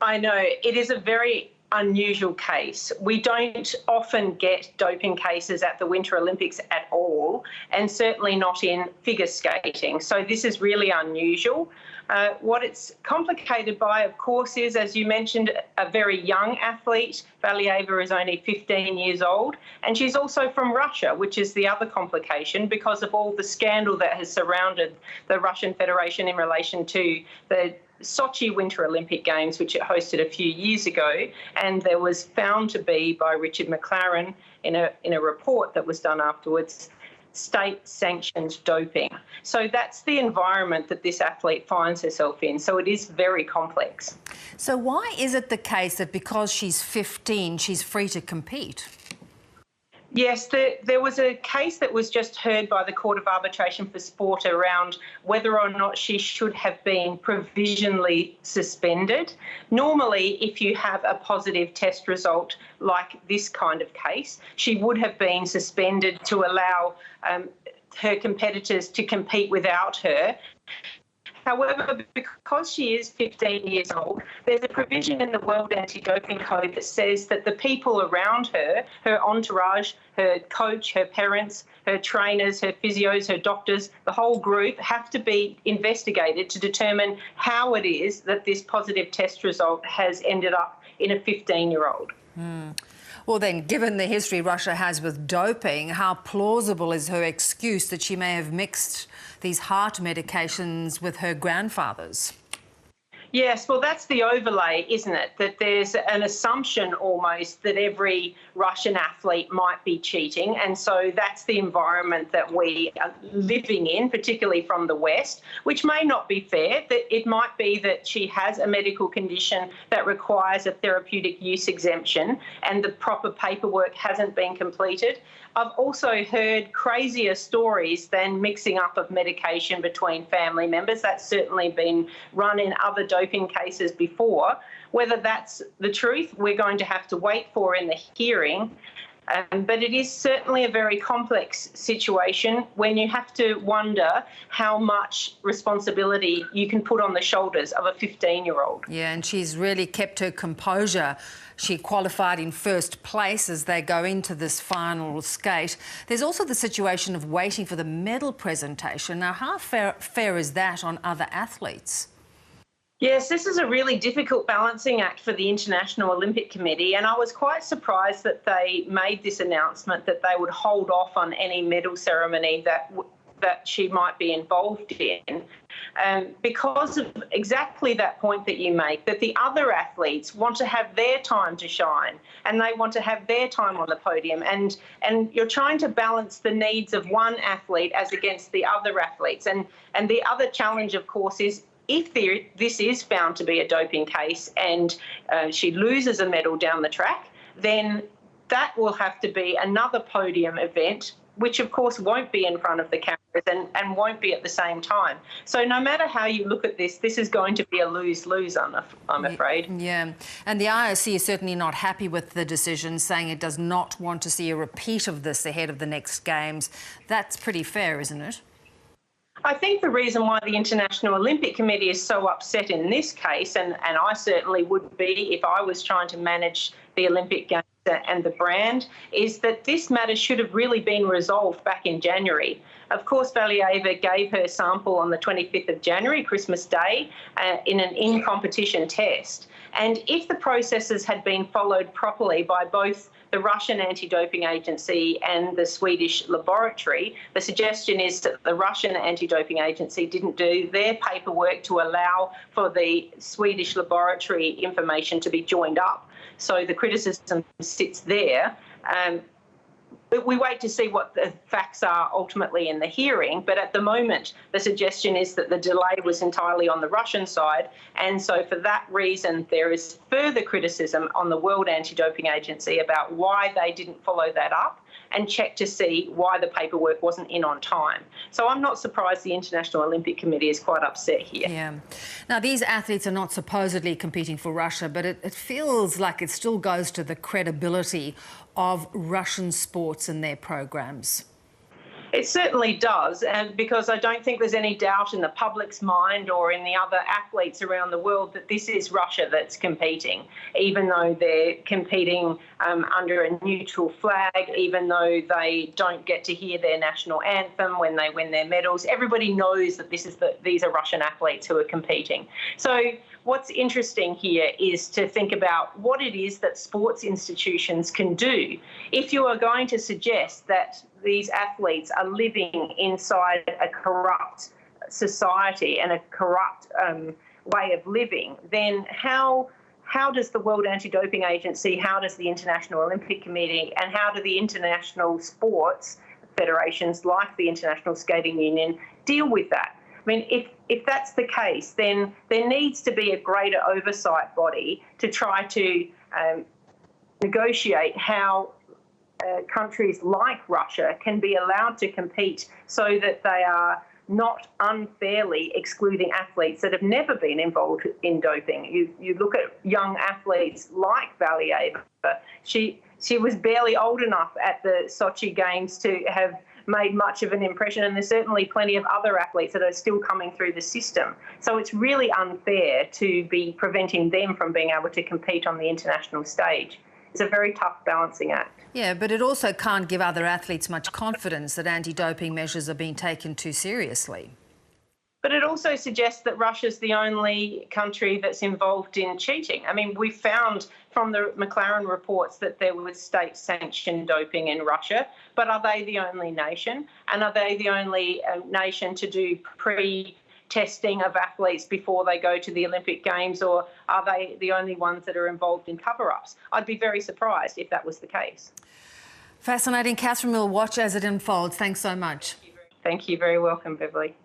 I know. It is a very unusual case. We don't often get doping cases at the Winter Olympics at all, and certainly not in figure skating. So this is really unusual. What it's complicated by, of course, is, as you mentioned, a very young athlete. Valieva is only 15 years old, and she's also from Russia, which is the other complication because of all the scandal that has surrounded the Russian Federation in relation to the Sochi Winter Olympic Games, which it hosted a few years ago, and there was found to be, by Richard McLaren in a report that was done afterwards, state-sanctioned doping. So that's the environment that this athlete finds herself in. So it is very complex. So why is it the case that because she's 15, she's free to compete? Yes, there was a case that was just heard by the Court of Arbitration for Sport around whether or not she should have been provisionally suspended. Normally, if you have a positive test result like this kind of case, she would have been suspended to allow her competitors to compete without her. However, because she is 15 years old, there's a provision in the World Anti-Doping Code that says that the people around her, her entourage, her coach, her parents, her trainers, her physios, her doctors, the whole group have to be investigated to determine how it is that this positive test result has ended up in a 15-year-old. Well then, given the history Russia has with doping, how plausible is her excuse that she may have mixed these heart medications with her grandfather's? Yes, well, that's the overlay, isn't it? That there's an assumption almost that every Russian athlete might be cheating. And so that's the environment that we are living in, particularly from the West, which may not be fair. That it might be that she has a medical condition that requires a therapeutic use exemption and the proper paperwork hasn't been completed. I've also heard crazier stories than mixing up of medication between family members. That's certainly been run in other doping cases before. Whether that's the truth, we're going to have to wait for in the hearing. But it is certainly a very complex situation when you have to wonder how much responsibility you can put on the shoulders of a 15-year-old. Yeah, and she's really kept her composure. She qualified in first place as they go into this final skate. There's also the situation of waiting for the medal presentation. Now, how fair is that on other athletes? Yes, this is a really difficult balancing act for the International Olympic Committee, and I was quite surprised that they made this announcement that they would hold off on any medal ceremony that she might be involved in, because of exactly that point that you make, that the other athletes want to have their time to shine and they want to have their time on the podium, and you're trying to balance the needs of one athlete as against the other athletes. And the other challenge, of course, is if this is found to be a doping case and she loses a medal down the track, then that will have to be another podium event, which of course won't be in front of the cameras and won't be at the same time. So no matter how you look at this is going to be a lose-lose, I'm afraid. Yeah, and the IOC is certainly not happy with the decision, saying it does not want to see a repeat of this ahead of the next Games. That's pretty fair, isn't it? I think the reason why the International Olympic Committee is so upset in this case, and I certainly would be if I was trying to manage the Olympic Games and the brand, is that this matter should have really been resolved back in January. Of course, Valieva gave her sample on the 25th of January, Christmas Day, in an in-competition test. And if the processes had been followed properly by both the Russian anti-doping agency and the Swedish laboratory, the suggestion is that the Russian anti-doping agency didn't do their paperwork to allow for the Swedish laboratory information to be joined up. So the criticism sits there. But we wait to see what the facts are ultimately in the hearing. But at the moment, the suggestion is that the delay was entirely on the Russian side. And so for that reason, there is further criticism on the World Anti-Doping Agency about why they didn't follow that up and check to see why the paperwork wasn't in on time. So I'm not surprised the International Olympic Committee is quite upset here. Yeah. Now, these athletes are not supposedly competing for Russia, but it feels like it still goes to the credibility of Russian sports and their programs. It certainly does, and because I don't think there's any doubt in the public's mind or in the other athletes around the world that this is Russia that's competing, even though they're competing under a neutral flag, even though they don't get to hear their national anthem when they win their medals. Everybody knows that these are Russian athletes who are competing. So what's interesting here is to think about what it is that sports institutions can do. If you are going to suggest that these athletes are living inside a corrupt society and a corrupt way of living, then how does the World Anti-Doping Agency, how does the International Olympic Committee, and how do the international sports federations like the International Skating Union deal with that? I mean, if that's the case, then there needs to be a greater oversight body to try to negotiate how countries like Russia can be allowed to compete so that they are not unfairly excluding athletes that have never been involved in doping. You look at young athletes like Valieva. She was barely old enough at the Sochi Games to have made much of an impression, and there's certainly plenty of other athletes that are still coming through the system. So it's really unfair to be preventing them from being able to compete on the international stage. It's a very tough balancing act. Yeah, but it also can't give other athletes much confidence that anti-doping measures are being taken too seriously. But it also suggests that Russia's the only country that's involved in cheating. I mean, we found from the McLaren reports that there was state-sanctioned doping in Russia, but are they the only nation? And are they the only nation to do pre-testing of athletes before they go to the Olympic Games, or are they the only ones that are involved in cover-ups? I'd be very surprised if that was the case. Fascinating. Catherine, we'll watch as it unfolds. Thanks so much. Thank you. Very welcome, Beverly.